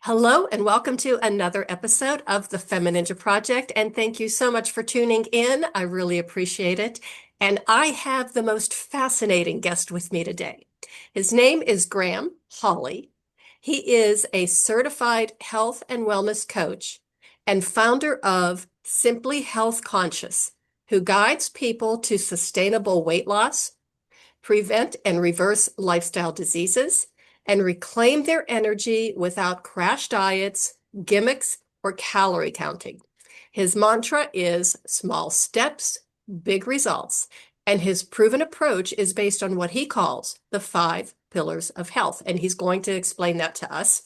Hello and welcome to another episode of the FemiNinja Project. And thank you so much for tuning in. I really appreciate it. And I have the most fascinating guest with me today. His name is Graham Hawley. He is a certified health and wellness coach and founder of Simply Health Conscious, who guides people to sustainable weight loss, prevent and reverse lifestyle diseases, and reclaim their energy without crash diets, gimmicks, or calorie counting. His mantra is small steps, big results, and his proven approach is based on what he calls the 5 pillars of health, and he's going to explain that to us.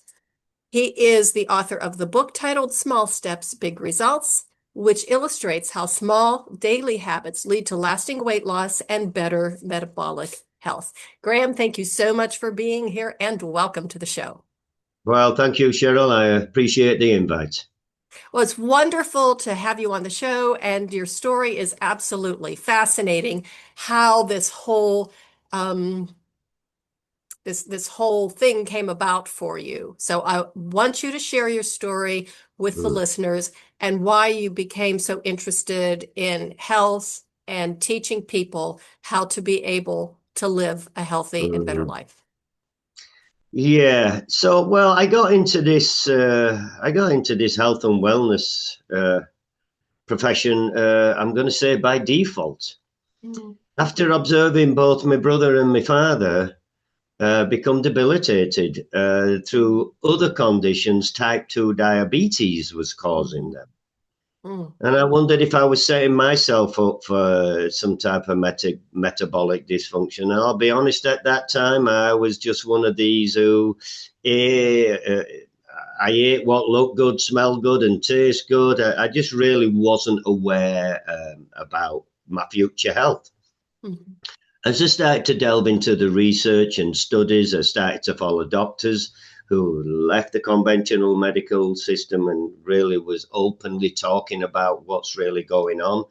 He is the author of the book titled Small Steps, Big Results, which illustrates how small daily habits lead to lasting weight loss and better metabolic health. Graham, thank you so much for being here and welcome to the show. Well, thank you, Cheryl. I appreciate the invite. Well, it's wonderful to have you on the show, and your story is absolutely fascinating. How this whole this whole thing came about for you. So I want you to share your story with the listeners and why you became so interested in health and teaching people how to be able to live a healthy and better life. Yeah. So, well, I got into this. I got into this health and wellness profession. I'm going to say by default. After observing both my brother and my father become debilitated through other conditions, type 2 diabetes was causing them. And I wondered if I was setting myself up for some type of metabolic dysfunction. And I'll be honest, at that time, I was just one of these who I ate what looked good, smelled good, and tasted good. I just really wasn't aware about my future health. As I started to delve into the research and studies, I started to follow doctors who left the conventional medical system and really was openly talking about what's really going on.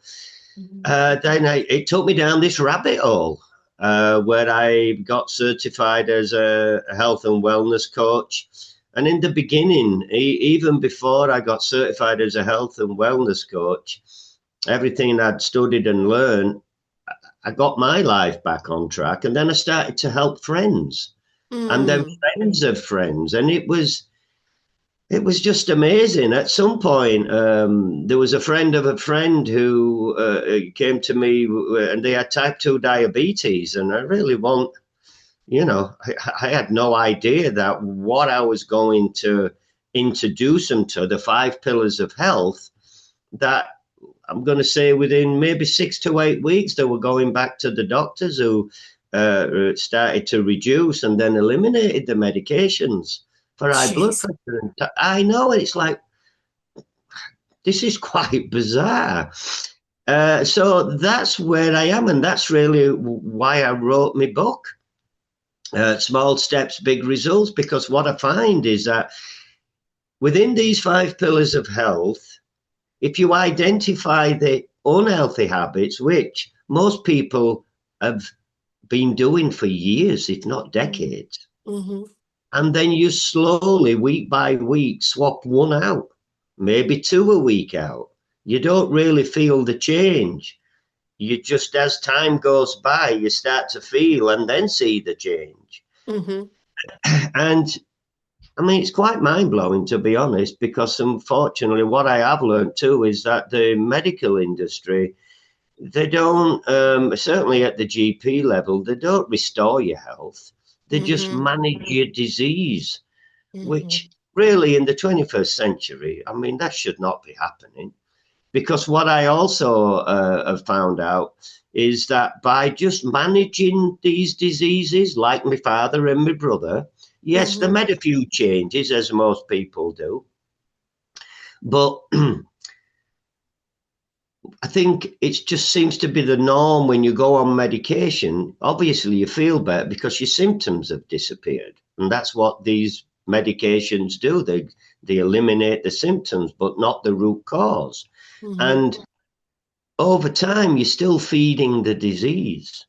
Then it took me down this rabbit hole where I got certified as a health and wellness coach. And in the beginning, even before I got certified as a health and wellness coach, everything I'd studied and learned, I got my life back on track. And then I started to help friends. And then friends of friends, and it was just amazing. At some point, there was a friend of a friend who came to me, and they had type 2 diabetes, and I really I had no idea that what I was going to introduce them to, the 5 pillars of health, that I'm going to say within maybe 6 to 8 weeks, they were going back to the doctors who started to reduce and then eliminated the medications for high blood pressure. I know, it's like, this is quite bizarre. So that's where I am, and that's really why I wrote my book, Small Steps, Big Results, because what I find is that within these 5 pillars of health, if you identify the unhealthy habits, which most people have been doing for years, if not decades. And then you slowly, week by week, swap one out, maybe 2 a week out. You don't really feel the change. You just, as time goes by, you start to feel and then see the change. And I mean, it's quite mind-blowing, to be honest, because unfortunately what I have learned too is that the medical industry, they don't, certainly at the GP level, they don't restore your health. They just manage your disease, which really in the 21st century, I mean, that should not be happening. Because what I also have found out is that by just managing these diseases, like my father and my brother, yes, they made a few changes, as most people do. But I think it just seems to be the norm when you go on medication. Obviously, you feel better because your symptoms have disappeared. And that's what these medications do. They eliminate the symptoms, but not the root cause. And over time, you're still feeding the disease.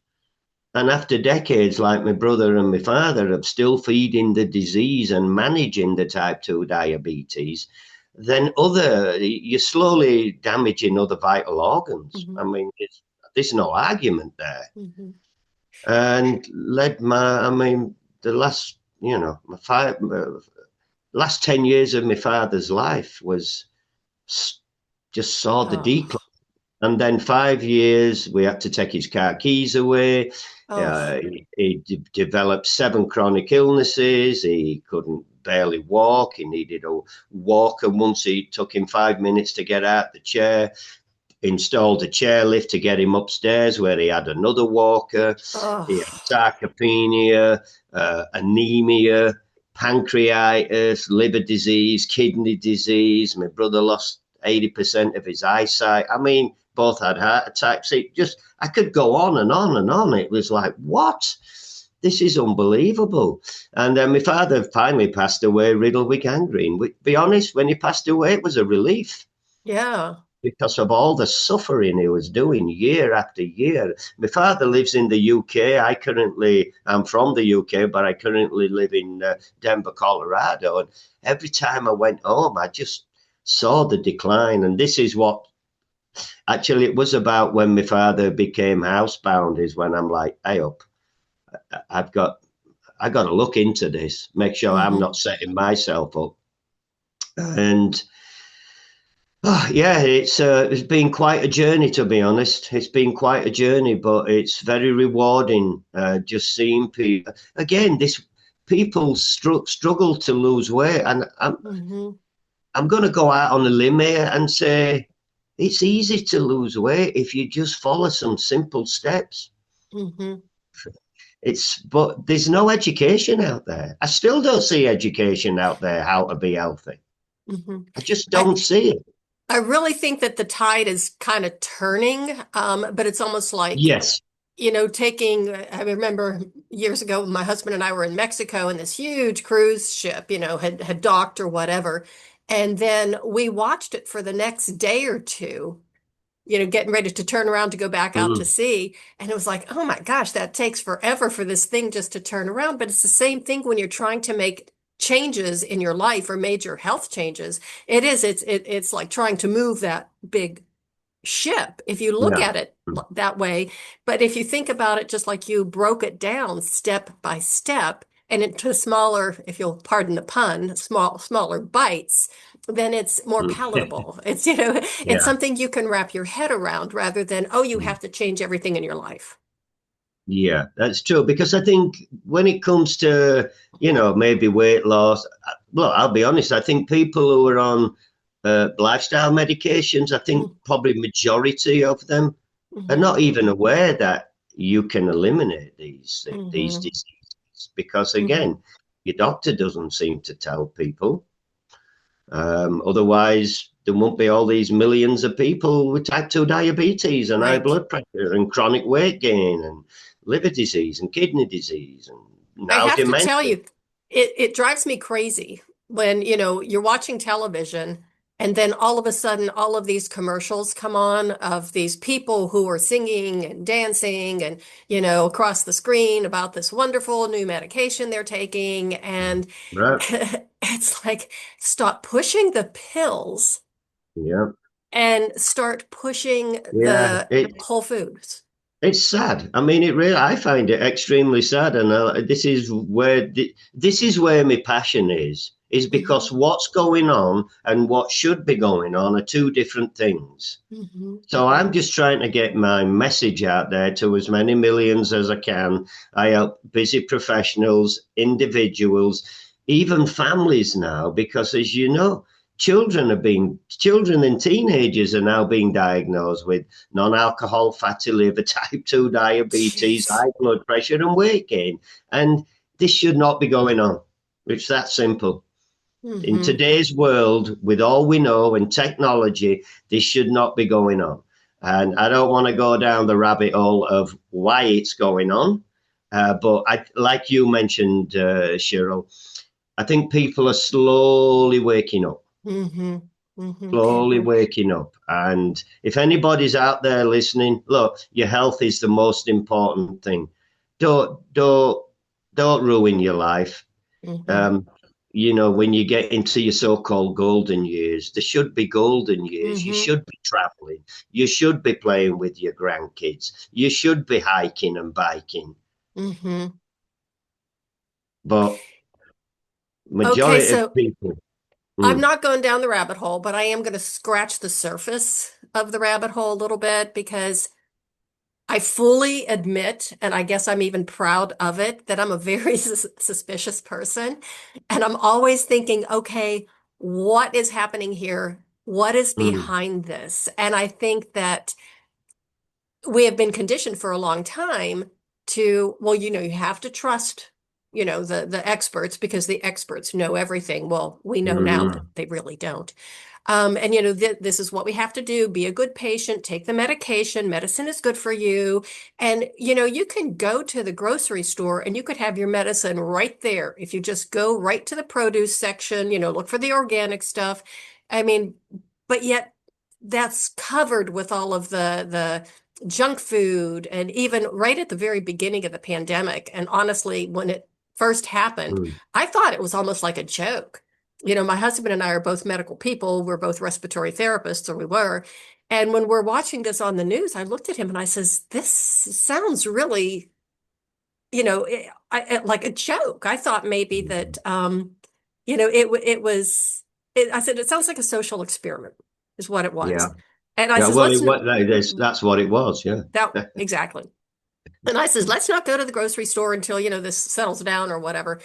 And after decades, like my brother and my father, of still feeding the disease and managing the type 2 diabetes, then you're slowly damaging other vital organs. Mm-hmm. I mean, there's no argument there. Mm-hmm. And the last, last 10 years of my father's life just saw the decline. Oh, And then 5 years, we had to take his car keys away. oh, He developed 7 chronic illnesses. He couldn't barely walk. He needed a walker. Once it took him 5 minutes to get out the chair. Installed a chairlift to get him upstairs, where he had another walker. He had oh. sarcopenia, anemia, pancreatitis, liver disease, kidney disease. My brother lost 80% of his eyesight. I mean, both had heart attacks. I could go on and on and on. It was like, what? This is unbelievable. And then my father finally passed away riddled with gangrene. To be honest, when he passed away, it was a relief Yeah. because of all the suffering he was doing year after year. My father lives in the UK. I'm from the UK, but I currently live in Denver, Colorado. And every time I went home, I just saw the decline. And this is what actually it was about when my father became housebound, is when I'm like, hey up, I've got to look into this, make sure I'm Mm-hmm. not setting myself up. And yeah, it's been quite a journey, to be honest. It's been quite a journey, but it's very rewarding. Just seeing people again. This people struggle to lose weight, and Mm-hmm. I'm going to go out on a limb here and say it's easy to lose weight if you just follow some simple steps. Mm-hmm. But there's no education out there. I still don't see education out there how to be healthy. Mm-hmm. I just I don't see it. I really think that the tide is kind of turning, but it's almost like, Yes. I remember years ago, my husband and I were in Mexico and this huge cruise ship, had docked or whatever. And then we watched it for the next day or two, getting ready to turn around to go back out to Mm, sea. And it was like, oh my gosh, that takes forever for this thing just to turn around. But it's the same thing when you're trying to make changes in your life or major health changes. It's like trying to move that big ship if you look yeah. at it that way. But if you think about it, just like you broke it down step by step and into smaller, if you'll pardon the pun, smaller bites, then it's more Mm, palatable. It's yeah. something you can wrap your head around rather than, oh, you Mm. have to change everything in your life. Yeah, that's true. Because I think when it comes to, maybe weight loss, well, I'll be honest, I think people who are on lifestyle medications, I think probably majority of them are Mm-hmm. not even aware that you can eliminate these Mm-hmm. diseases. Because Mm-hmm. again, your doctor doesn't seem to tell people. Otherwise, there won't be all these millions of people with type 2 diabetes and high Right. blood pressure and chronic weight gain and liver disease and kidney disease and I now have to tell dementia. you, it drives me crazy when, you're watching television and then all of a sudden all of these commercials come on of these people who are singing and dancing and, across the screen about this wonderful new medication they're taking. And Right. it's like, stop pushing the pills Yeah. and start pushing Yeah. the whole foods. It's sad. I mean, I find it extremely sad, and this is where my passion is Hmm. because what's going on and what should be going on are two different things. Hmm. So I'm just trying to get my message out there to as many millions as I can. I help busy professionals, individuals, even families now, because as you know, children and teenagers are now being diagnosed with non-alcohol fatty liver, type 2 diabetes, Jeez. high blood pressure, and weight gain. And this should not be going on. It's that simple. In Hmm. today's world, with all we know and technology, this should not be going on. And I don't want to go down the rabbit hole of why it's going on. But like you mentioned, Cheryl, I think people are Hmm. Hmm. slowly waking up. And if anybody's out there listening, look, your health is the most important thing. don't ruin your life. Hmm. You know, when you get into your so-called golden years, there should be golden years. You Hmm. should be traveling. You should be playing with your grandkids. You should be hiking and biking. Hmm. But Okay, majority of so people, I'm mm, not going down the rabbit hole, but I am going to scratch the surface of the rabbit hole a little bit because I fully admit, and I guess I'm even proud of it, that I'm a very suspicious person. And I'm always thinking, okay, what is happening here? What is mm, behind this? And I think that we have been conditioned for a long time to, well, you have to trust, the experts because the experts know everything. Well, we know now that mm, they really don't. And this is what we have to do. Be a good patient, take the medication. Medicine is good for you. And you can go to the grocery store and you could have your medicine right there. If you just go right to the produce section, look for the organic stuff. I mean, but yet that's covered with all of the junk food and even right at the very beginning of the pandemic. And honestly, when it first happened, mm. I thought it was almost like a joke. My husband and I are both medical people. We're both respiratory therapists, or we were. And when we're watching this on the news, I looked at him and I says, "This sounds really, like a joke." I thought maybe that, it was. I said it sounds like a social experiment, is what it Yeah. was. And I Yeah. says, Well, "Let's not." that's what it was. Yeah. That exactly. And I says, "Let's not go to the grocery store until, this settles down or whatever."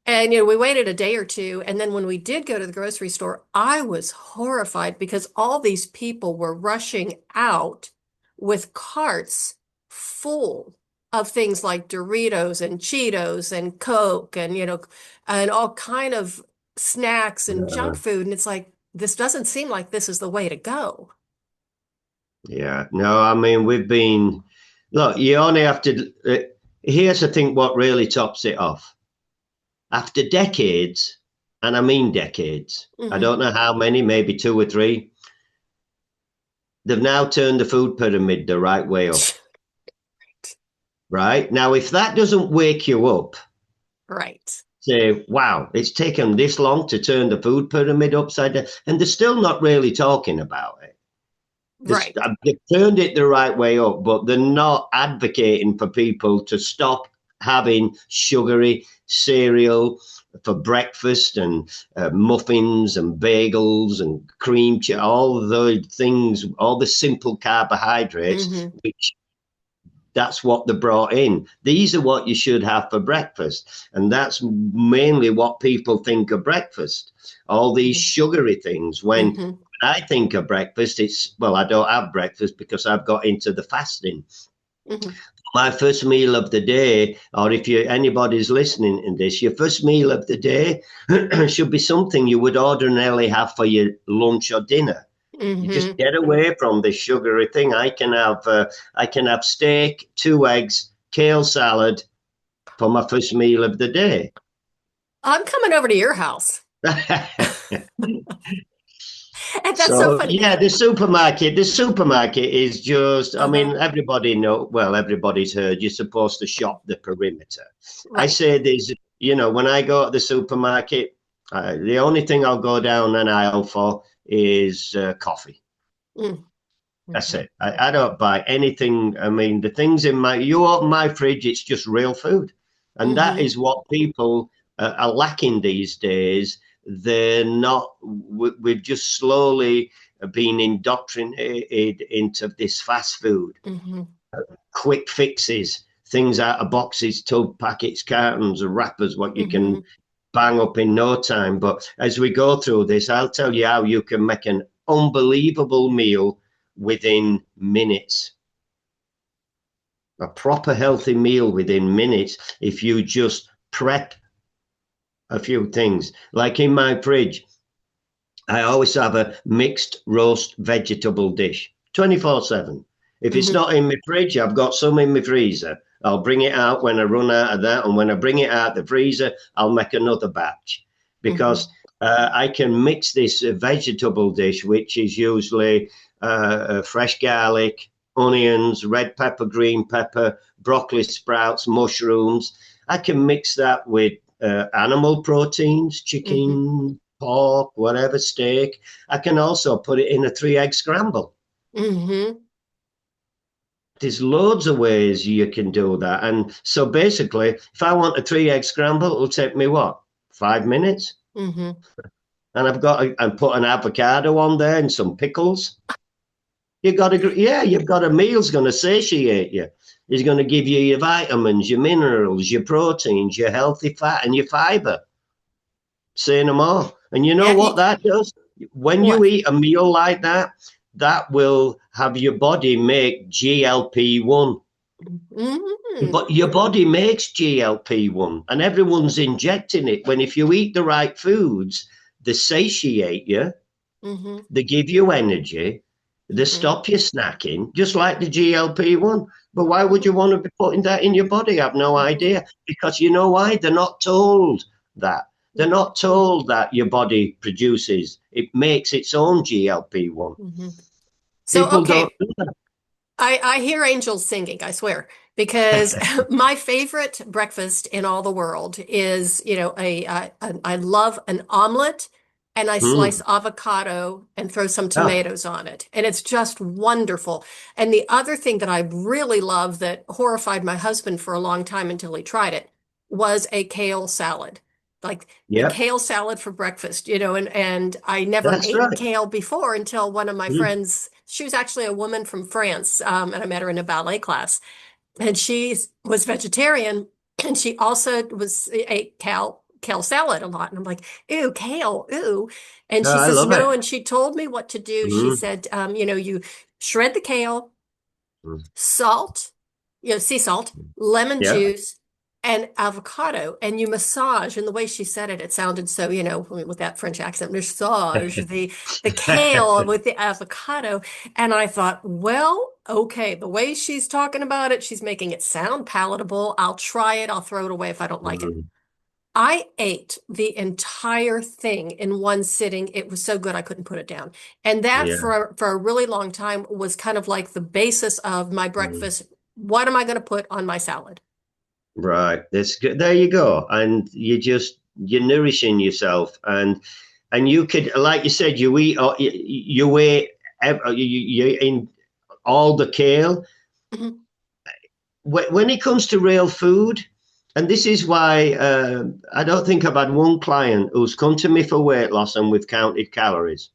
And, we waited a day or two. And then when we did go to the grocery store, I was horrified because all these people were rushing out with carts full of things like Doritos and Cheetos and Coke and, and all kind of snacks and junk food. And it's like, this doesn't seem like this is the way to go. Yeah. No, I mean, look, you only have to, here's, I think, what really tops it off. After decades, and I mean decades, I Hmm. don't know how many, maybe two or three, they've now turned the food pyramid the right way up. Right? Now, if that doesn't wake you up, Right. say, wow, it's taken this long to turn the food pyramid upside down, and they're still not really talking about it. Right. They've turned it the right way up, but they're not advocating for people to stop having sugary cereal for breakfast and muffins and bagels and cream cheese, all the things, all the simple carbohydrates, Hmm. which that's what they brought in. These are what you should have for breakfast. And that's mainly what people think of breakfast. All these sugary things. When Hmm. I think of breakfast, it's, well, I don't have breakfast because I've got into the fasting. Hmm. My first meal of the day, or if you anybody's listening in this, your first meal of the day should be something you would ordinarily have for your lunch or dinner. You just Hmm. get away from this sugary thing. I can have steak, 2 eggs, kale salad for my first meal of the day. I'm coming over to your house. And that's so So funny. yeah, the supermarket is just, I Uh-huh. mean, everybody know, well, everybody's heard you're supposed to shop the perimeter. I Right. say this, when I go to the supermarket, the only thing I'll go down an aisle for is coffee. Mm. That's Mhm. it. I don't buy anything. I mean, the things you open my fridge, it's just real food. And that Mhm. is what people are lacking these days. They're not, we've just slowly been indoctrinated into this fast food, Mhm. quick fixes, things out of boxes, tub packets, cartons, and wrappers, what you can Mhm. bang up in no time. But as we go through this, I'll tell you how you can make an unbelievable meal within minutes. A proper healthy meal within minutes if you just prep a few things. Like in my fridge, I always have a mixed roast vegetable dish 24/7. If it's Mhm. not in my fridge, I've got some in my freezer. I'll bring it out when I run out of that. And when I bring it out the freezer, I'll make another batch because Mhm. I can mix this vegetable dish, which is usually fresh garlic, onions, red pepper, green pepper, broccoli sprouts, mushrooms. I can mix that with animal proteins, chicken, pork, whatever, steak. I can also put it in a 3-egg scramble. There's loads of ways you can do that. And so basically, if I want a 3-egg scramble, it'll take me what? 5 minutes? And I've put an avocado on there and some pickles. You've got a meal's going to satiate you. It's going to give you your vitamins, your minerals, your proteins, your healthy fat, and your fiber. Say no more. And you know what that does? When you eat a meal like that, that will have your body make GLP-1. But your body makes GLP-1, and everyone's injecting it. When if you eat the right foods, they satiate you, they give you energy, they stop you snacking, just like the GLP-1. But why would you want to be putting that in your body? I have no idea. Because you know why? They're not told that. They're not told that your body produces, it makes its own GLP-1. So, People okay, don't do that. I hear angels singing, I swear, because my favorite breakfast in all the world is, I love an omelet and I slice avocado and throw some tomatoes on it. And it's just wonderful. And the other thing that I really love that horrified my husband for a long time until he tried it was a kale salad. Like the kale salad for breakfast, and I never ate kale before until one of my friends, she was actually a woman from France, and I met her in a ballet class, and she was vegetarian, and she also ate kale salad a lot. And I'm like, ew, kale, ew. And she says, no, and she told me what to do. She said, you shred the kale, salt, sea salt, lemon juice, and avocado, and you massage. And the way she said it, it sounded so, with that French accent, massage the kale with the avocado. And I thought, well, okay, the way she's talking about it, she's making it sound palatable. I'll try it. I'll throw it away if I don't like it. I ate the entire thing in one sitting. It was so good I couldn't put it down. And that for a really long time was kind of like the basis of my breakfast. What am I going to put on my salad? Right. That's good. There you go. And you're nourishing yourself, and you could, like you said, you eat you in all the kale. When it comes to real food, and this is why I don't think I've had one client who's come to me for weight loss and we've counted calories.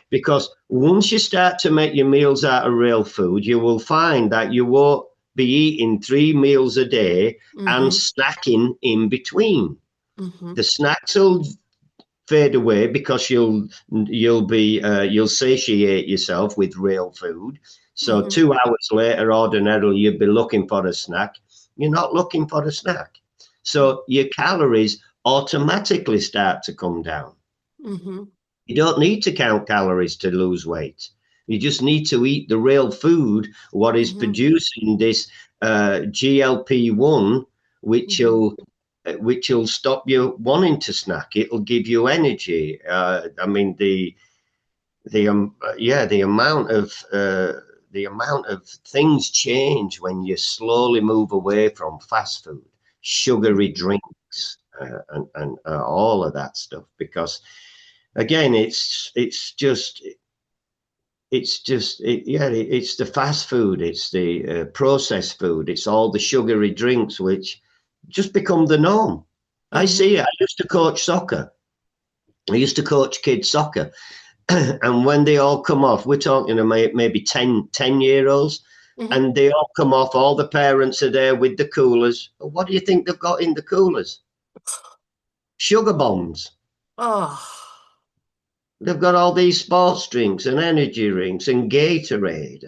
Because once you start to make your meals out of real food, you will find that you won't be eating 3 meals a day and snacking in between. The snacks will fade away because you'll satiate yourself with real food. So 2 hours later, ordinarily, you'd be looking for a snack. You're not looking for a snack. So your calories automatically start to come down. You don't need to count calories to lose weight. You just need to eat the real food, what is producing this GLP-1, which will stop you wanting to snack. It'll give you energy. I mean, the amount of things change when you slowly move away from fast food, sugary drinks, and all of that stuff. Because again, it's the fast food, it's the processed food, it's all the sugary drinks which just become the norm. I see it. I used to coach soccer. I used to coach kids soccer. And when they all come off, we're talking maybe 10-year-olds, and they all come off, all the parents are there with the coolers. What do you think they've got in the coolers? Sugar bombs. They've got all these sports drinks and energy drinks and Gatorade.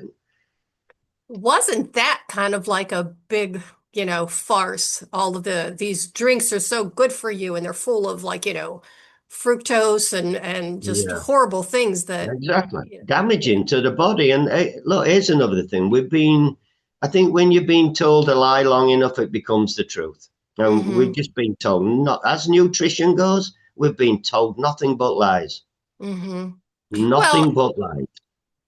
Wasn't that kind of like a big, farce? All of these drinks are so good for you, and they're full of fructose and just horrible things that damaging to the body. And look, here's another thing. I think when you've been told a lie long enough, it becomes the truth. And we've just been told, not as nutrition goes, we've been told nothing but lies. Nothing but lies.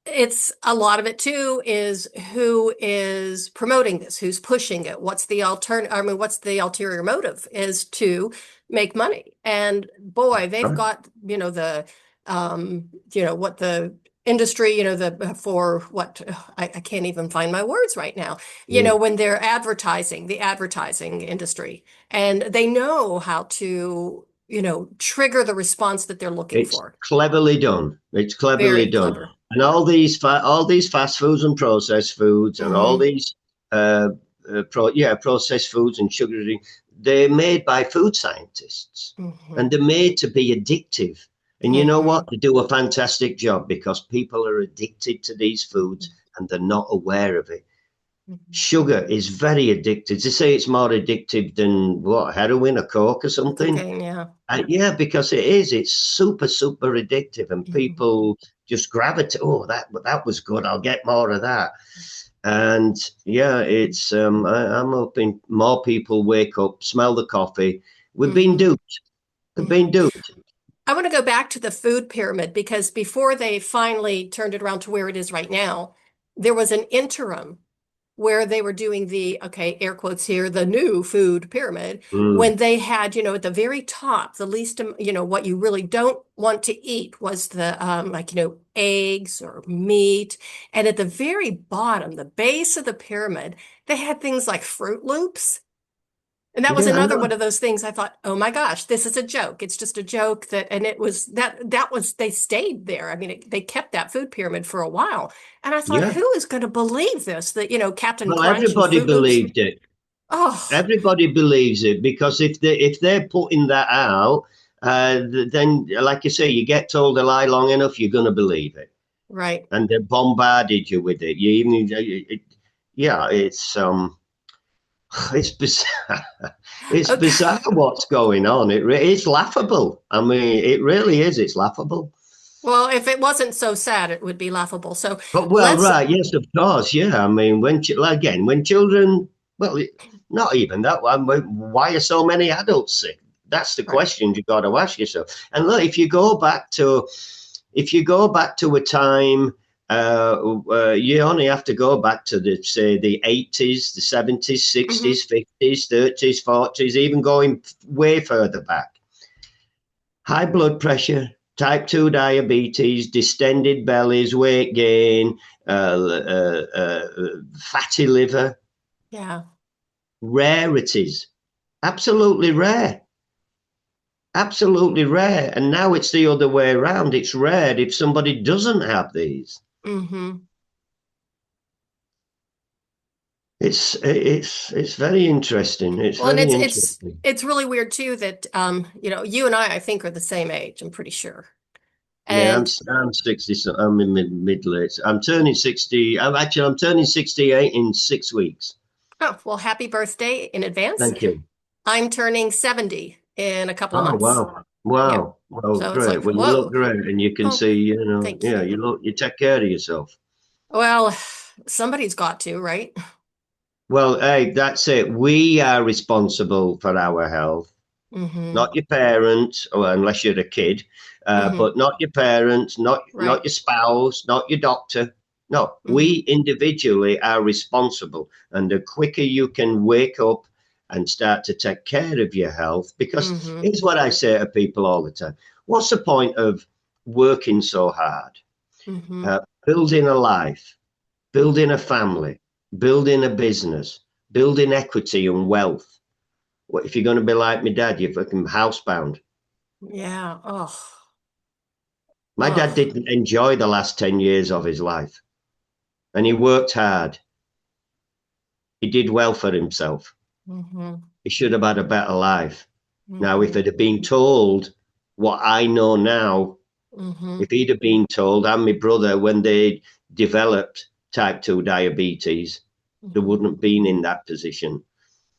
it's a lot of it too is who is promoting this, who's pushing it, what's the what's the ulterior motive is to make money. And boy, they've got, what the industry, for what I can't even find my words right now, Yeah. when they're advertising, the advertising industry, and they know how to, trigger the response that they're looking It's for. cleverly done. It's cleverly Very done. clever. And all these fast foods and processed foods and all Hmm. these processed foods and sugary, they're made by food scientists, Hmm. and they're made to be addictive. And you know Hmm. what? They do a fantastic job because people are addicted to these foods and they're not aware of it. Hmm. Sugar is very addictive. They say it's more addictive than what, heroin or coke or something. Cocaine, yeah. Yeah, because it is. It's super, super addictive, and Hmm. people just gravitate. Oh, that was good. I'll get more of that. And yeah, it's. I'm hoping more people wake up, smell the coffee. We've been Hmm. duped. We've Hmm. been duped. I want to go back to the food pyramid because before they finally turned it around to where it is right now, there was an interim where they were doing the, okay, air quotes here, the new food pyramid, Mm. when they had, at the very top, the least, what you really don't want to eat was the, eggs or meat. And at the very bottom, the base of the pyramid, they had things like Fruit Loops. And that was Yeah, I another know. one of those things I thought, oh my gosh, this is a joke. It's just a joke and it was that was, they stayed there. I mean, they kept that food pyramid for a while. And I thought, Yeah. who is going to believe this? That, Captain Well, Crunch and everybody Fruit Loops. believed it. Oh, Everybody believes it because if they're putting that out, then like you say, you get told a lie long enough, you're going to believe it, right. and they bombarded you with it. You even, yeah, it's bizarre. It's Okay. bizarre what's going on. It's laughable. I mean, it really is. It's laughable. Well, if it wasn't so sad, it would be laughable. So But well, let's, right, yes, of course, yeah. I mean, again, when children, well, not even that one. Why are so many adults sick? That's the right. question you got to ask yourself. And look, if you go back to a time, you only have to go back to the 80s, the 70s, Hmm. 60s, 50s, 30s, 40s, even going way further back. High blood pressure, type 2 diabetes, distended bellies, weight gain, fatty liver, Yeah. rarities, absolutely rare. Absolutely rare. And now it's the other way around. It's rare if somebody doesn't have these. Hmm. It's very interesting. It's Well, and very it's interesting. it's really weird too that you and I think are the same age, I'm pretty sure. Yeah, And I'm 60. So I'm in mid late. I'm turning 60. I'm turning 68 in 6 weeks. oh, well, happy birthday in advance. Thank you. I'm turning 70 in a couple of Oh months. wow, Yeah. wow, well, So it's great. like, Well, you look whoa. great, and you can Oh, see, thank yeah, you you. look, you take care of yourself. Well, somebody's got to, right? Well, hey, that's it. We are responsible for our health, Hmm. not your parents, or unless you're a kid, Hmm. but not your parents, not Right. your spouse, not your doctor. No, Hmm. we individually are responsible, and the quicker you can wake up and start to take care of your health, because Hmm. here's what I say to people all the time: what's the point of working so hard, Hmm. building a life, building a family, building a business, building equity and wealth? What if you're going to be like my dad? You're fucking housebound. Yeah. Oh, My dad oh. didn't enjoy the last 10 years of his life, and he worked hard. He did well for himself. Hmm. He should have had a better life. Now, if Hmm. he'd have been told what I know now, Hmm. if he'd have been told, and my brother, when they developed type 2 diabetes, they Hmm. wouldn't have been in that position.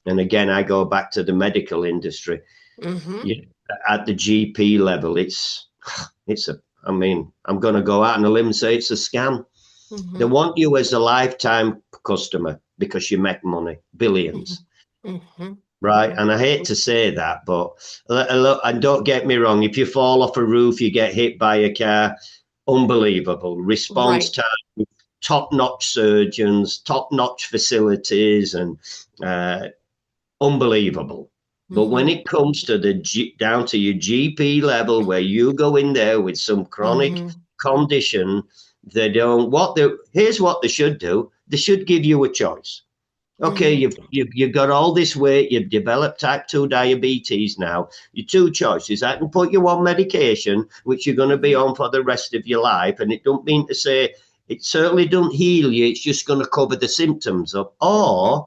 And again, I go back to the medical industry. Hmm. You, at the GP level, it's a, I mean, I'm going to go out on a limb and say it's a scam. They Hmm. want you as a lifetime customer because you make money, Hmm. billions, Hmm. right? And I hate to say that, but look, and don't get me wrong, if you fall off a roof, you get hit by a car, unbelievable. Response Right. time, top-notch surgeons, top-notch facilities, and unbelievable. But when Mm-hmm. it comes to down to your GP level, where you go in there with some chronic Mm-hmm. condition, they don't. Here's what they should do. They should give you a choice. Okay, Mm-hmm. you've got all this weight. You've developed type 2 diabetes now. Your two choices: I can put you on medication, which you're going to be Mm-hmm. on for the rest of your life, and it don't mean to say it certainly don't heal you. It's just going to cover the symptoms up. Mm-hmm. Or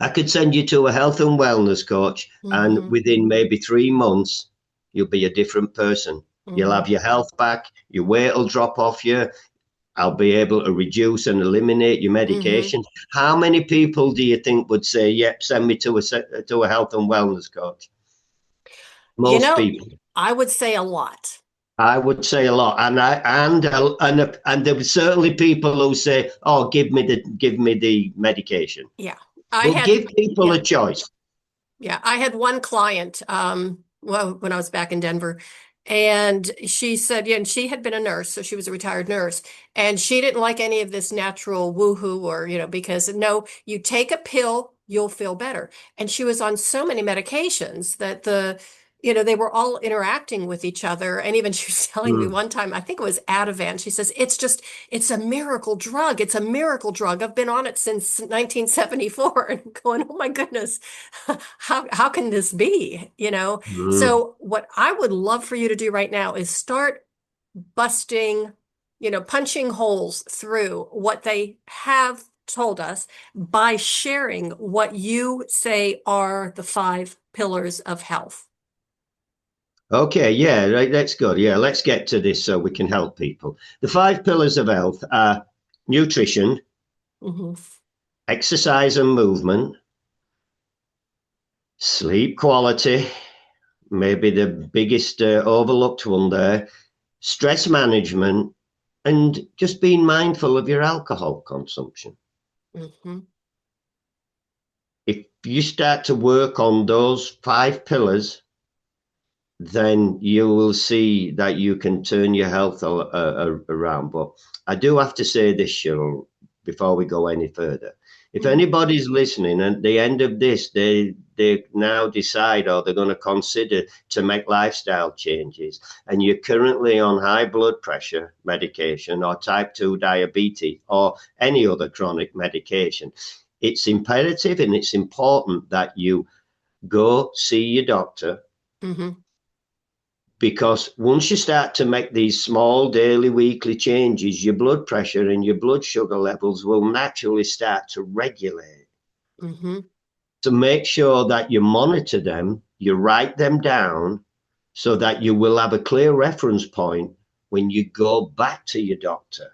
I could send you to a health and wellness coach, and Mm-hmm. within maybe 3 months, you'll be a different person. You'll Mm-hmm. have your health back, your weight will drop off you. I'll be able to reduce and eliminate your Mm-hmm. medication. How many people do you think would say, "Yep, send me to a health and wellness coach"? You Most know, people. I would say a lot. I would say a lot, and there were certainly people who say, "Oh, give me the medication." Yeah. I But had, give people yeah. a choice. Yeah, I had one client, well, when I was back in Denver, and she said, yeah, and she had been a nurse, so she was a retired nurse, and she didn't like any of this natural woohoo or, because no, you take a pill, you'll feel better. And she was on so many medications that they were all interacting with each other. And even she was telling me Mm, one time, I think it was Ativan, she says, it's a miracle drug. It's a miracle drug. I've been on it since 1974 and going, oh my goodness. How can this be? mm. So what I would love for you to do right now is start busting, punching holes through what they have told us by sharing what you say are the 5 pillars of health. Okay, yeah, right, that's good. Yeah, let's get to this so we can help people. The 5 pillars of health are nutrition, Hmm. exercise and movement, sleep quality, maybe the biggest overlooked one there, stress management, and just being mindful of your alcohol consumption. Hmm. If you start to work on those 5 pillars, then you will see that you can turn your health around. But I do have to say this, Cheryl, before we go any further. If Hmm. anybody's listening and at the end of this, they now decide or they're going to consider to make lifestyle changes, and you're currently on high blood pressure medication or type 2 diabetes or any other chronic medication, it's imperative and it's important that you go see your doctor, Hmm. because once you start to make these small daily, weekly changes, your blood pressure and your blood sugar levels will naturally start to regulate. Hmm. So make sure that you monitor them, you write them down so that you will have a clear reference point when you go back to your doctor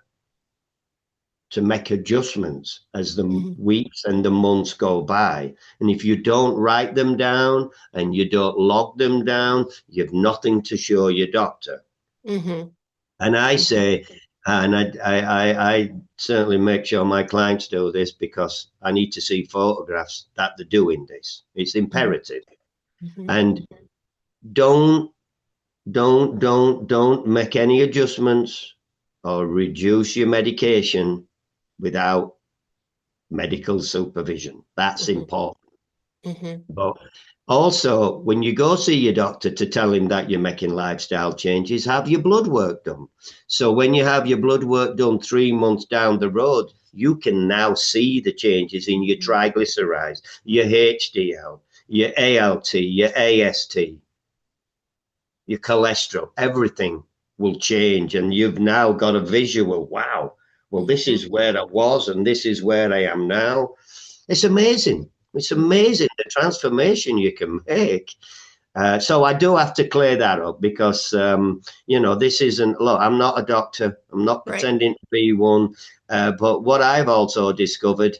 to make adjustments as the Hmm. weeks and the months go by. And if you don't write them down and you don't log them down, you've nothing to show your doctor. Hmm. And I Hmm. say, and I certainly make sure my clients do this because I need to see photographs that they're doing this. It's imperative. Hmm. And don't, don't make any adjustments or reduce your medication without medical supervision. That's Hmm. important. Hmm. But also, when you go see your doctor to tell him that you're making lifestyle changes, have your blood work done. So when you have your blood work done 3 months down the road, you can now see the changes in your triglycerides, your HDL, your ALT, your AST, your cholesterol, everything will change. And you've now got a visual, wow, well, this Hmm. is where I was and this is where I am now. It's amazing. It's Hmm. amazing the transformation you can make. So I do have to clear that up because, this isn't, look, I'm not a doctor. I'm not Right. pretending to be one. But what I've also discovered,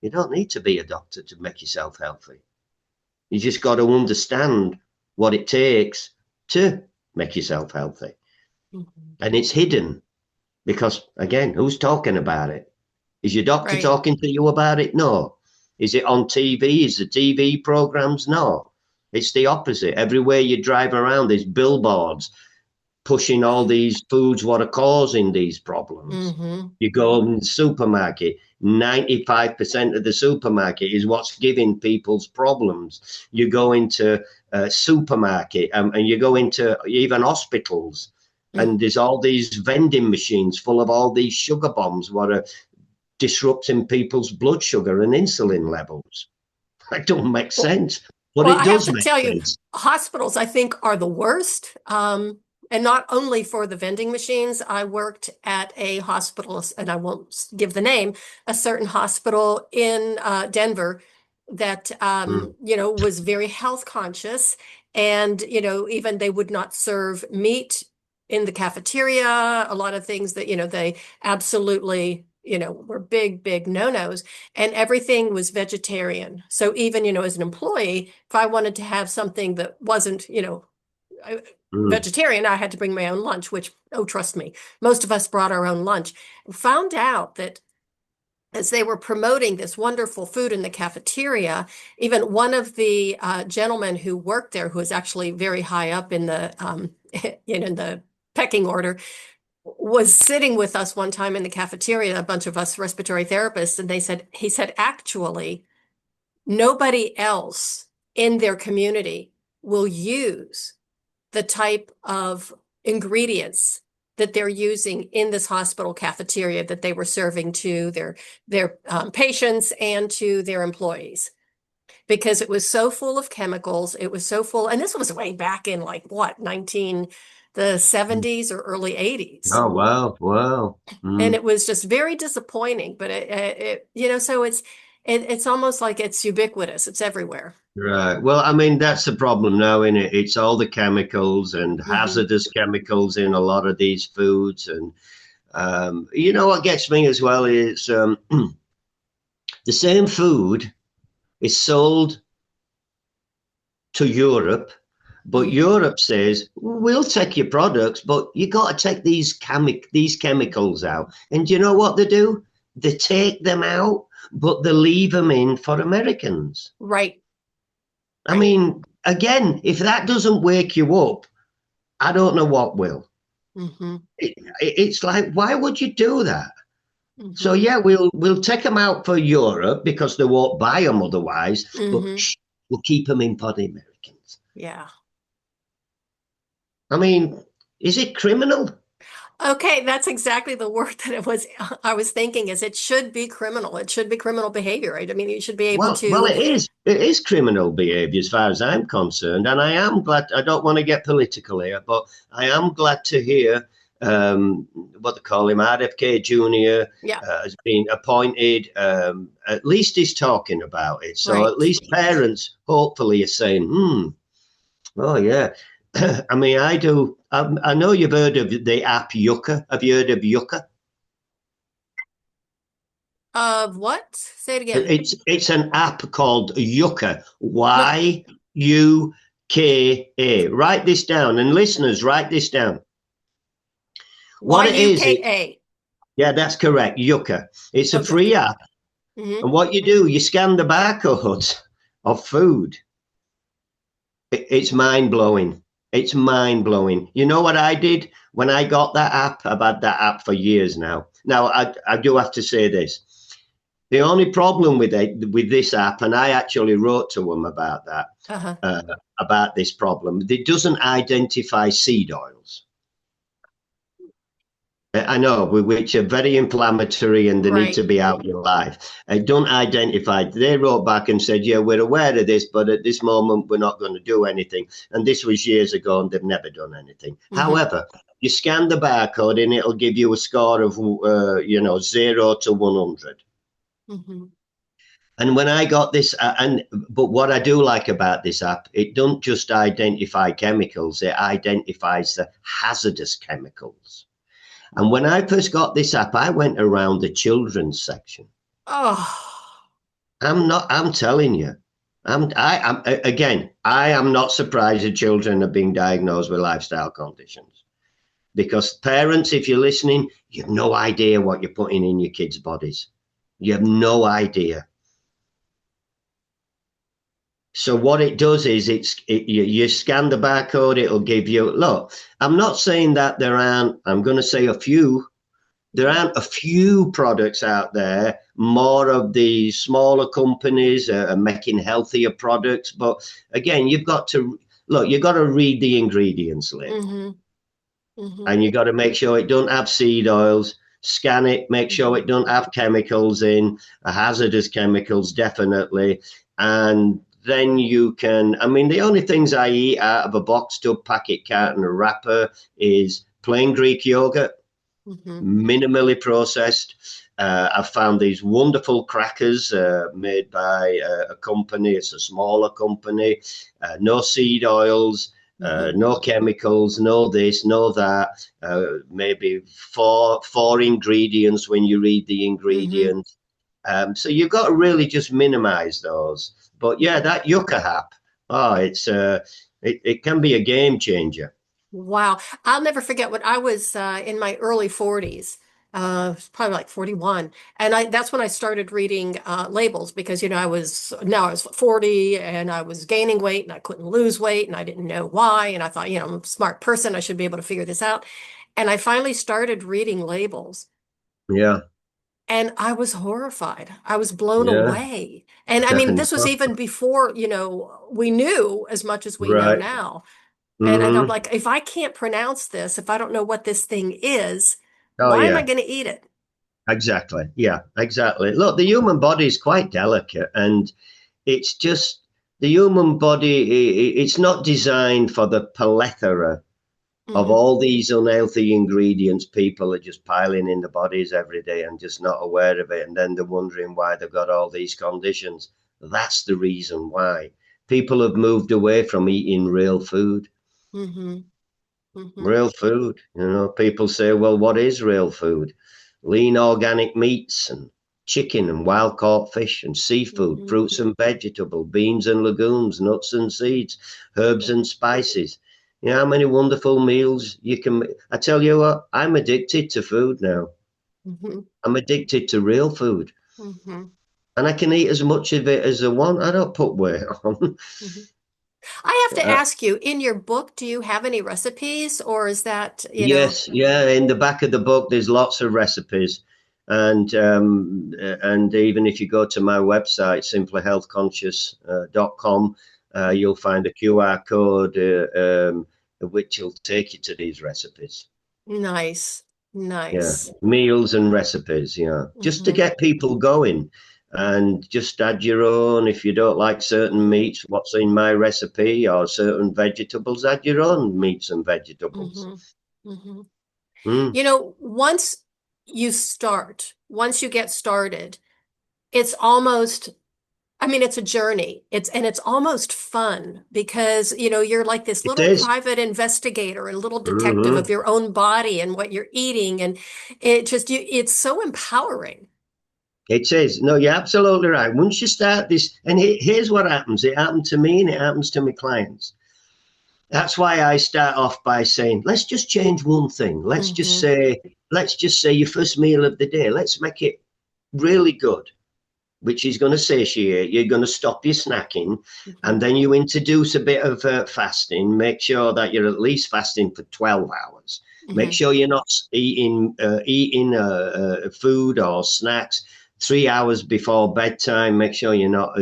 you don't need to be a doctor to make yourself healthy. You just got to understand what it takes to make yourself healthy. Hmm. And it's hidden because, again, who's talking about it? Is your doctor Right. talking to you about it? No. Is it on TV? Is the TV programs? No. It's the opposite. Everywhere you drive around, there's billboards pushing all these foods what are causing these problems. You go in the supermarket, 95% of the supermarket is what's giving people's problems. You go into a supermarket and you go into even hospitals, and there's all these vending machines full of all these sugar bombs what are disrupting people's blood sugar and insulin levels. That don't make sense, but well, it does I have make to tell sense. you, hospitals, I think, are the worst. And not only for the vending machines. I worked at a hospital, and I won't give the name, a certain hospital in Denver that, was very health conscious. And, even they would not serve meat in the cafeteria, a lot of things that, they absolutely, were big, big no-nos, and everything was vegetarian. So even, as an employee, if I wanted to have something that wasn't, vegetarian, I had to bring my own lunch, which, oh, trust me, most of us brought our own lunch. Found out that as they were promoting this wonderful food in the cafeteria, even one of the gentlemen who worked there, who was actually very high up in the in the pecking order, was sitting with us one time in the cafeteria, a bunch of us respiratory therapists, and he said, actually, nobody else in their community will use the type of ingredients that they're using in this hospital cafeteria that they were serving to their patients and to their employees, because it was so full of chemicals. It was so full, and this was way back in the 70s or early 80s. Oh, wow. And it was just very disappointing. But so it's almost like it's ubiquitous. It's everywhere. Right. Well, I mean, that's the problem now, isn't it? It's all the chemicals and hazardous chemicals in a lot of these foods. And what gets me as well is the same food is sold to Europe, but Europe says, we'll take your products, but you got to take these chemicals out. And you know what they do? They take them out, but they leave them in for Americans. Right. I mean, again, if that doesn't wake you up, I don't know what will. It's like, why would you do that? So yeah, we'll take them out for Europe because they won't buy them otherwise, but we'll keep them in for the Americans. Yeah. I mean, is it criminal? Okay, that's exactly the word that I was thinking, is it should be criminal. It should be criminal behavior, right? I mean, you should be able to. Well, it is. It is criminal behavior as far as I'm concerned. And I am glad, I don't want to get political here, but I am glad to hear what they call him, RFK Jr. Has been appointed. At least he's talking about it. So at least parents hopefully are saying, oh, yeah. I mean, I do. I know you've heard of the app Yucca. Have you heard of Yucca? Of what? Say it again. It's an app called Yucca. Yuka. Write this down, and listeners, write this down. What it is? Yeah, that's correct. Yucca. It's a free app, and what you do, you scan the barcodes of food. It's mind blowing. It's mind blowing. You know what I did when I got that app? I've had that app for years now. Now I do have to say this. The only problem with this app, and I actually wrote to them about that, about this problem, it doesn't identify seed oils. I know, which are very inflammatory and they need to be out of your life. I don't identify. They wrote back and said, yeah, we're aware of this, but at this moment, we're not going to do anything. And this was years ago and they've never done anything. However, you scan the barcode and it'll give you a score of, 0 to 100. And when I got this, but what I do like about this app, it don't just identify chemicals, it identifies the hazardous chemicals. And when I first got this app, I went around the children's section. I'm telling you, I am not surprised that children are being diagnosed with lifestyle conditions, because parents, if you're listening, you have no idea what you're putting in your kids' bodies. You have no idea. So what it does is you scan the barcode, it'll give you, look, I'm not saying that there aren't, I'm going to say a few, there aren't a few products out there. More of the smaller companies are making healthier products. But again, you've got to, look, you've got to read the ingredients label. And you got to make sure it don't have seed oils. Scan it, make sure it don't have chemicals in, hazardous chemicals, definitely. And then you can, I mean, the only things I eat out of a box, tub, packet, carton, or wrapper is plain Greek yogurt, minimally processed. I've found these wonderful crackers made by a company. It's a smaller company, no seed oils. No chemicals, no this, no that. Maybe four ingredients when you read the ingredients. So you've got to really just minimize those. But yeah, that yucca hap, it can be a game changer. Wow. I'll never forget when I was in my early 40s, probably like 41. And that's when I started reading labels because, I was 40 and I was gaining weight and I couldn't lose weight and I didn't know why. And I thought, I'm a smart person. I should be able to figure this out. And I finally started reading labels. Yeah. And I was horrified. I was blown Yeah. away. And I mean, this was even before, we knew as much as we know Right. now. And I'm like, if I can't pronounce this, if I don't know what this thing is, Oh, why am I yeah. going to eat it? Exactly. Yeah, exactly. Look, the human body is quite delicate, and it's just the human body, it's not designed for the plethora of all these unhealthy ingredients people are just piling in the bodies every day and just not aware of it. And then they're wondering why they've got all these conditions. That's the reason why people have moved away from eating real food. Real food. People say, well, what is real food? Lean organic meats and chicken and wild caught fish and seafood, fruits and vegetable, beans and legumes, nuts and seeds, herbs and spices. You know how many wonderful meals you can. I tell you what, I'm addicted to food now. I'm addicted to real food. And I can eat as much of it as I want. I don't put weight on. I have to ask you, in your book, do you have any recipes or is that, Yes, yeah. In the back of the book, there's lots of recipes. And even if you go to my website, simplyhealthconscious.com, you'll find a QR code which will take you to these recipes. Nice. Yeah, Nice. meals and recipes, just to get people going. And just add your own. If you don't like certain meats, what's in my recipe, or certain vegetables, add your own meats and vegetables. Once you get started, it's almost, I mean, it's a journey. It's almost fun because, you're like this It little is. private investigator and little detective of your own body and what you're eating. And it's so empowering. It is. No, you're absolutely right. Once you start this, and here's what happens. It happened to me and it happens to my clients. That's why I start off by saying, let's just change one thing. Let's just say your first meal of the day. Let's make it really good, which is going to satiate. You're going to stop your snacking, and then you introduce a bit of fasting. Make sure that you're at least fasting for 12 hours. Make sure you're not eating food or snacks 3 hours before bedtime. Make sure you're not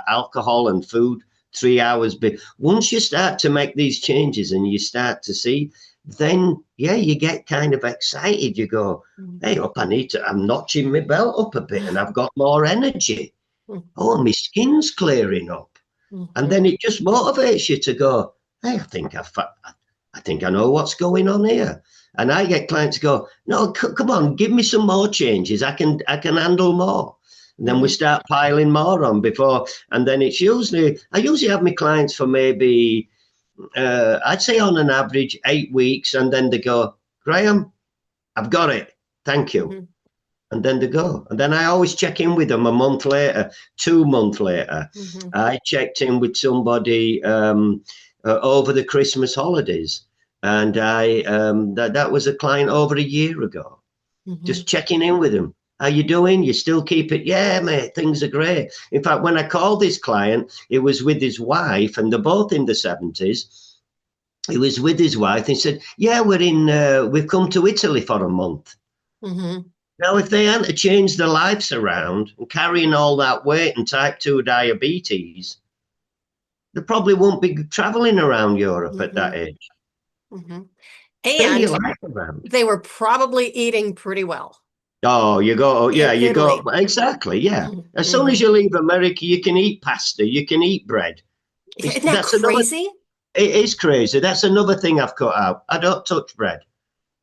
alcohol and food 3 hours. Once you start to make these changes and you start to see, then you get kind of excited. You go, hey, I'm notching my belt up a bit and I've got more energy. Oh, my skin's clearing up. And then it just motivates you to go, hey, I think I know what's going on here. And I get clients go, no, come on, give me some more changes. I can handle more. And then we start piling more on and then I usually have my clients for maybe, I'd say on an average 8 weeks. And then they go, Graham, I've got it. Thank you. And then they go. And then I always check in with them a month later, 2 months later. I checked in with somebody over the Christmas holidays. And that was a client over a year ago. Just checking in with them. How you doing? You still keep it? Yeah, mate, things are great. In fact, when I called this client, it was with his wife, and they're both in the 70s. He was with his wife. He said, yeah, we've come to Italy for a month. Mm-hmm. Now, if they hadn't changed their lives around and carrying all that weight and type 2 diabetes, they probably won't be traveling around Europe at that age. Mm-hmm. Turn your And life around. they were probably eating pretty well Oh, in you go, Italy. exactly, yeah. As soon as Mm-hmm. you leave America, you can eat pasta, you can eat bread. Isn't that That's another, crazy? it is crazy. That's another thing I've cut out. I don't touch bread.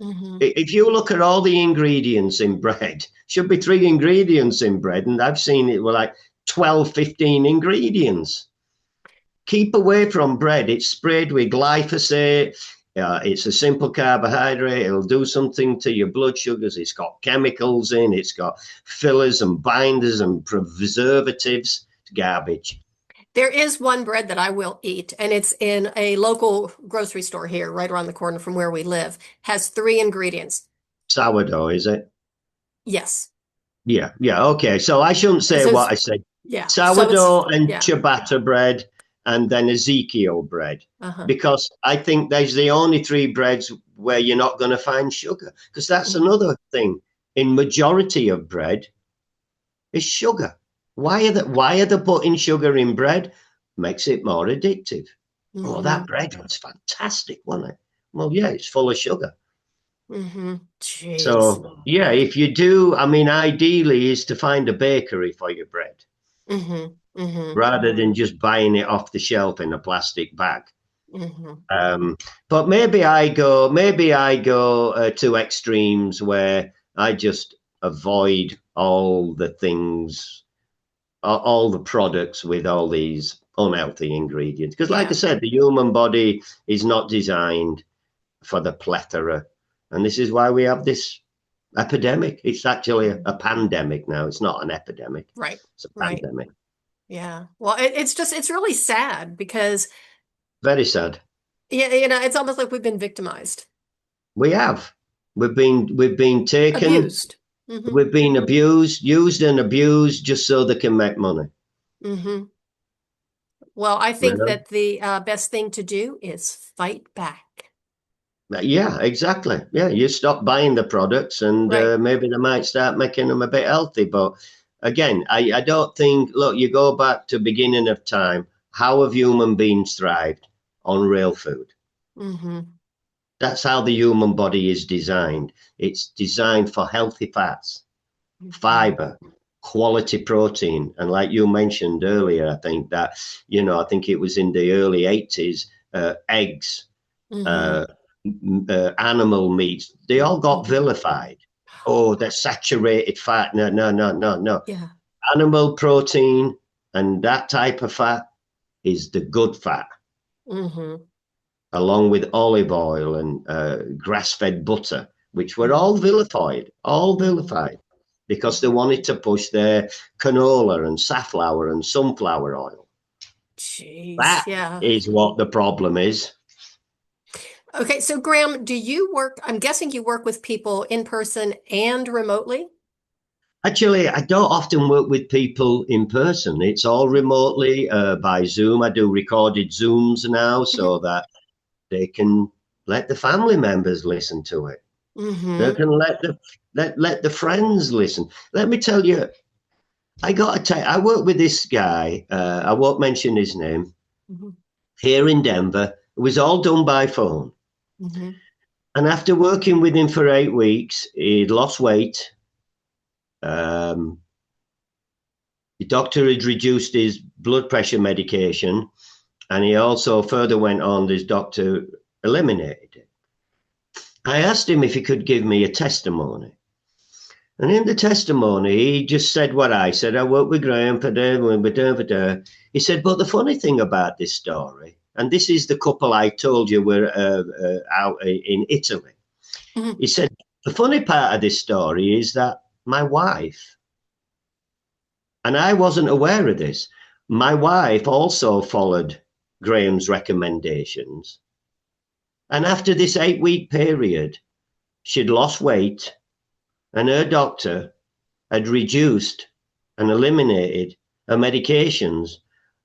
Mm-hmm. If you look at all the ingredients in bread, should be 3 ingredients in bread, and I've seen it were like 12, 15 ingredients. Keep away from bread. It's sprayed with glyphosate. It's a simple carbohydrate. It'll do something to your blood sugars. It's got chemicals in. It's got fillers and binders and preservatives. It's garbage. There is one bread that I will eat, and it's in a local grocery store here, right around the corner from where we live. Has 3 ingredients. Sourdough, is it? Yes. Yeah, yeah. Okay, so I shouldn't say So what I said. yeah. So it's Sourdough and yeah. ciabatta bread, and then Ezekiel bread, Uh-huh. because I think there's the only 3 breads where you're not going to find sugar, because that's another thing. In majority of bread is sugar. Why are they putting sugar in bread? Makes it more addictive. Oh, that bread was fantastic, wasn't it? Well, yeah, it's full of sugar. Jeez. So, yeah, if you do, I mean, ideally is to find a bakery for your bread rather than just buying it off the shelf in a plastic bag. But maybe I go to extremes where I just avoid all the things, all the products with all these unhealthy ingredients. Because, like I said, the human body is not designed for the plethora. And this is why we have this epidemic. It's actually a pandemic now. It's not an epidemic. Right. It's a pandemic. Yeah. Well, it's really sad because Very sad. yeah, it's almost like we've been victimized. We have. We've been taken. Abused. We've been abused, used and abused just so they can make money. Well, I think that the best thing to do is fight back. Yeah, exactly. Yeah, you stop buying the products and maybe they might start making them a bit healthy. But again, I don't think, look, you go back to beginning of time, how have human beings thrived? On real food. That's how the human body is designed. It's designed for healthy fats, fiber, quality protein. And like you mentioned earlier, I think that, I think it was in the early 80s, eggs, animal meats, they all got vilified. Oh, they're saturated fat. No. Yeah. Animal protein and that type of fat is the good fat. Along with olive oil and grass-fed butter, which were all vilified, because they wanted to push their canola and safflower and sunflower oil. Jeez, That is what the problem is. Okay, so Graham, do you work, I'm guessing you work with people in person and remotely? Actually, I don't often work with people in person. It's all remotely by Zoom. I do recorded Zooms now so that they can let the family members listen to it. They can let the friends listen. Let me tell you, I work with this guy. I won't mention his name. Here in Denver. It was all done by phone. And after working with him for 8 weeks, he'd lost weight. The doctor had reduced his blood pressure medication, and he also further went on, this doctor eliminated it. I asked him if he could give me a testimony. And in the testimony, he just said what I said. I work with Graham for day. He said, but the funny thing about this story, and this is the couple I told you were out in Italy. He said, the funny part of this story is that my wife, and I wasn't aware of this, my wife also followed Graham's recommendations. And after this 8-week period, she'd lost weight, and her doctor had reduced and eliminated her medications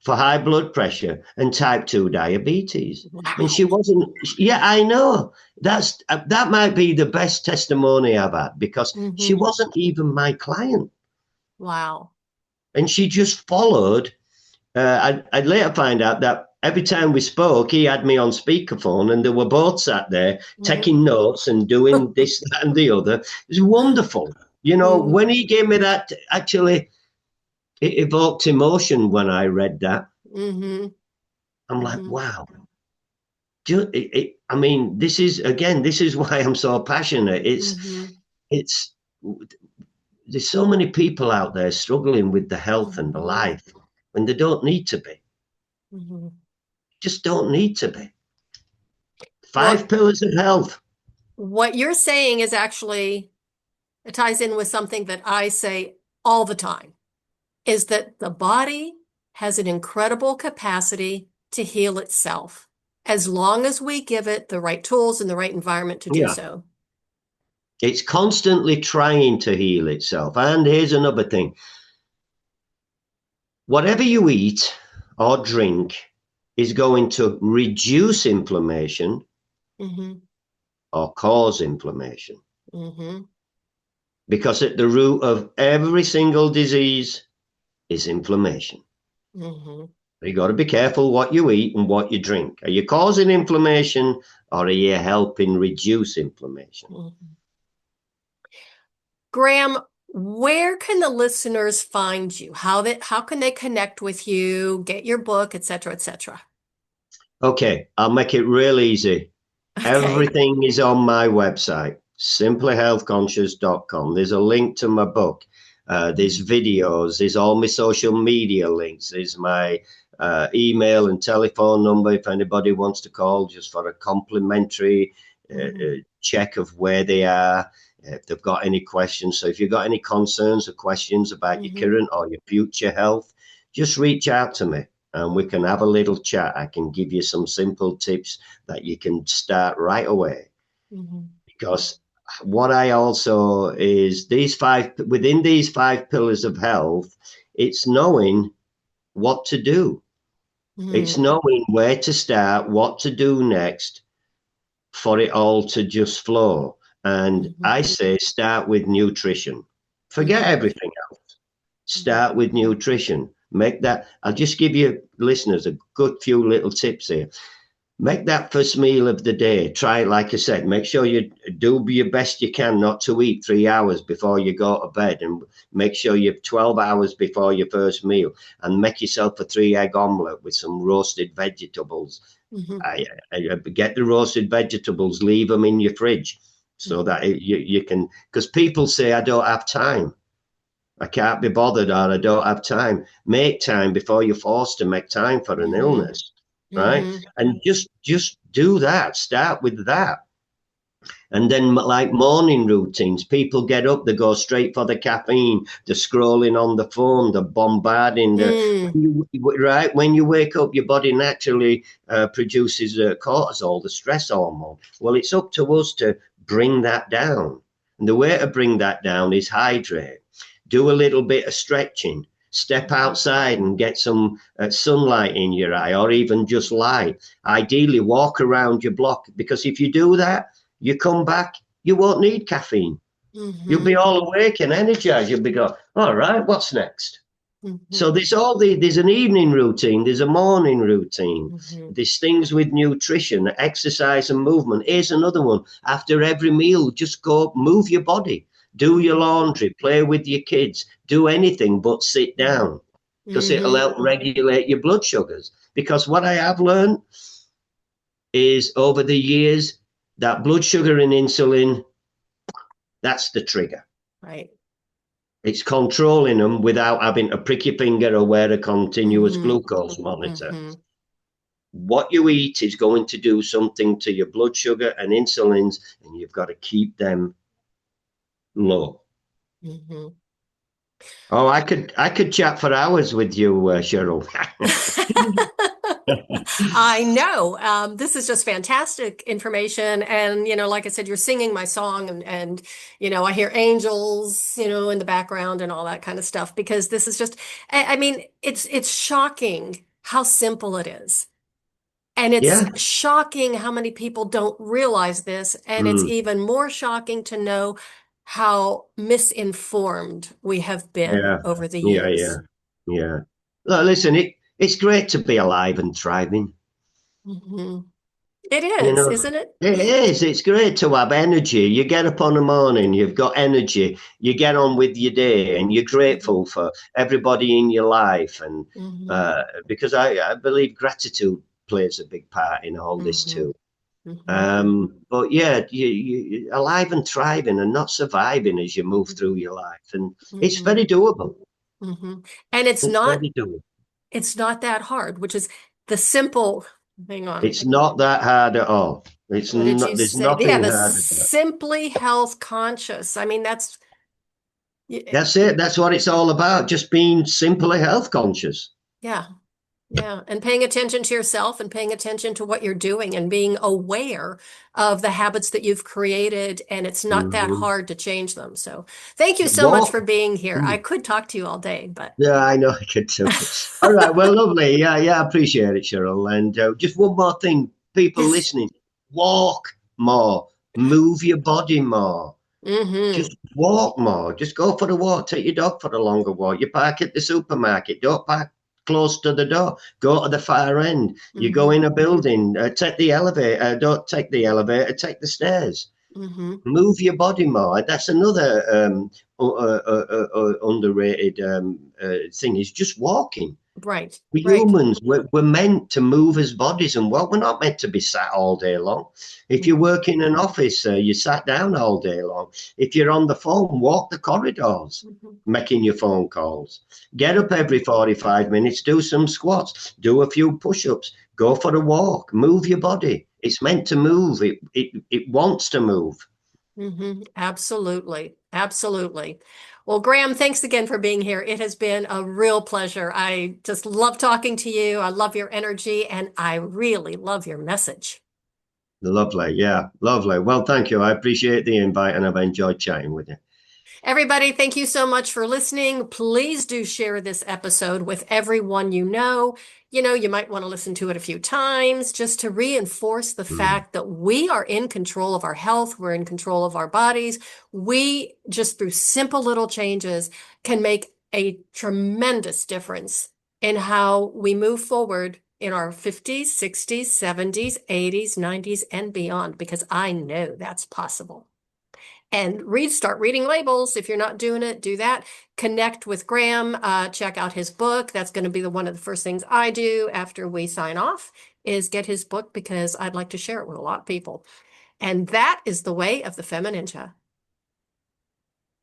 for high blood pressure and type 2 diabetes. Wow. And she wasn't, yeah, I know. That might be the best testimony I've had, because she wasn't even my client. Wow. And she just followed. I'd later find out that every time we spoke, he had me on speakerphone, and they were both sat there taking notes and doing this, that, and the other. It was wonderful. You know, when he gave me that, actually, it evoked emotion when I read that. I'm like, wow. I mean, this is why I'm so passionate. It's there's so many people out there struggling with the health and the life when they don't need to be. Just don't need to be. Five pillars of health. What you're saying is actually, it ties in with something that I say all the time, is that the body has an incredible capacity to heal itself, as long as we give it the right tools and the right environment to do so. It's constantly trying to heal itself. And here's another thing. Whatever you eat or drink is going to reduce inflammation or cause inflammation. Because at the root of every single disease is inflammation. You got to be careful what you eat and what you drink. Are you causing inflammation, or are you helping reduce inflammation? Graham, where can the listeners find you? How can they connect with you, get your book, et cetera, et cetera? Okay, I'll make it real easy. Everything is on my website, simplyhealthconscious.com. There's a link to my book. There's videos. There's all my social media links. There's my email and telephone number if anybody wants to call just for a complimentary check of where they are, if they've got any questions. So if you've got any concerns or questions about your current or your future health, just reach out to me and we can have a little chat. I can give you some simple tips that you can start right away. Because what I also is within these 5 pillars of health, it's knowing what to do. It's knowing where to start, what to do next for it all to just flow. And I say start with nutrition. Forget everything else. Start with nutrition. Make that, I'll just give you listeners a good few little tips here. Make that first meal of the day. Try it, like I said, make sure you do your best you can not to eat 3 hours before you go to bed, and make sure you have 12 hours before your first meal, and make yourself a 3-egg omelette with some roasted vegetables. I get the roasted vegetables, leave them in your fridge so that you can, because people say, I don't have time. I can't be bothered, or I don't have time. Make time before you're forced to make time for an illness. Right? And just do that. Start with that. And then, like morning routines, people get up, they go straight for the caffeine, they're scrolling on the phone, they're bombarding. Right? When you wake up, your body naturally produces cortisol, the stress hormone. Well, it's up to us to bring that down. And the way to bring that down is hydrate. Do a little bit of stretching. Step outside and get some sunlight in your eye, or even just light. Ideally, walk around your block, because if you do that, you come back, you won't need caffeine. You'll be all awake and energized. You'll be going, all right, what's next? So there's an evening routine, there's a morning routine. There's things with nutrition, exercise and movement. Here's another one. After every meal, just go move your body. Do your laundry, play with your kids, do anything but sit down, because it'll help regulate your blood sugars. Because what I have learned is over the years that blood sugar and insulin, that's the trigger. Right. It's controlling them without having to prick your finger or wear a continuous glucose monitor. What you eat is going to do something to your blood sugar and insulins, and you've got to keep them low. Oh, I could chat for hours with you, Cheryl. I know. This is just fantastic information. And, like I said, you're singing my song and, I hear angels, in the background and all that kind of stuff, because this is just, I mean, it's shocking how simple it is. And it's Yeah. shocking how many people don't realize this. And it's Mm. even more shocking to know how misinformed we have been Yeah. over the Yeah. Yeah. years. Yeah. Look, listen, it's great to be alive and thriving. Mhm. It You is, know, isn't it? it is. It's great to have energy. You get up on the morning, you've got energy. You get on with your day, and you're Mhm. grateful for everybody in your life. And Mhm. because I believe gratitude plays a big part in all this Mhm. too. Mhm. But yeah, you alive and thriving and not surviving as you move through your life, and it's Mhm. very doable. Mhm. And it's It's not very doable. it's not that hard, which is the simple, hang on. It's not that hard at all. It's What did you not. There's say? Yeah, nothing the hard about it. simply health conscious. I mean, That's it. That's what it's all about. Just being simply health conscious. yeah. Yeah, and paying attention to yourself and paying attention to what you're doing and being aware of the habits that you've created. And it's not that Hmm. hard to change them. So thank you so much for Walk. being here. I Mm. could talk to you all day, but Yeah, I know I could too. All right. Well, lovely. Yeah, yeah. I appreciate it, Cheryl. And just one more thing, people yes. listening, walk more, move your body more. Hmm. Just walk more. Just go for a walk. Take your dog for a longer walk. You park at the supermarket. Don't park close to the door. Go to the far end. You go Hmm. in a building. Take the elevator. Don't take the elevator. Take the stairs. Hmm. Move your body more. That's another underrated thing. Is just walking. Right, We right. humans, we're meant to move as bodies, and well, we're not meant to be sat all day long. If you Hmm. work in an office, you sat down all day long. If you're on the phone, walk the corridors, Hmm. making your phone calls. Get Right. up every 45 minutes, do some squats, do a few push-ups, go for a walk, move your body. It's meant to move. It wants to move. Absolutely. Absolutely. Well, Graham, thanks again for being here. It has been a real pleasure. I just love talking to you. I love your energy, and I really love your message. Lovely, yeah, lovely. Well, thank you. I appreciate the invite, and I've enjoyed chatting with you. Everybody, thank you so much for listening. Please do share this episode with everyone you know. You might want to listen to it a few times just to reinforce the Mm. fact that we are in control of our health. We're in control of our bodies. We, just through simple little changes, can make a tremendous difference in how we move forward in our 50s, 60s, 70s, 80s, 90s, and beyond, because I know that's possible. And start reading labels. If you're not doing it, do that. Connect with Graham, check out his book. That's going to be one of the first things I do after we sign off is get his book, because I'd like to share it with a lot of people. And that is the way of the FemiNinja.